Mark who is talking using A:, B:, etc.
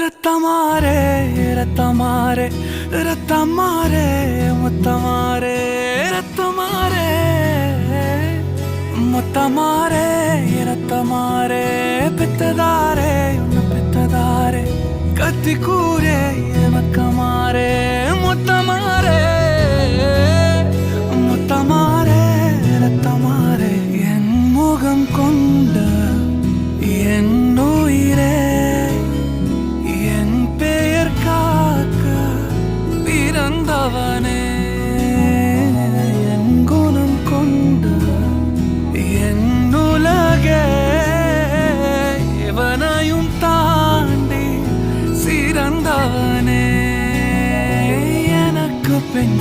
A: ரத்தமாரே ரத்தமாரே ரத்தமாரே முத்தமாரே ரத்தமாரே முத்தமாரே ரத்தமாரே பித்ததாரே பித்ததாரே கத்தி கூரே மக்கமாரே முத்தமாரே முத்தமாரே ரத்தமாரே என் முகம் கொண்ட என் உயிரே என் பெயர் காக்க பிறந்தவனே என் குணம் கொண்ட என் உலகே இவனையும் தாண்டி சிறந்தவனே எனக்கு பெண்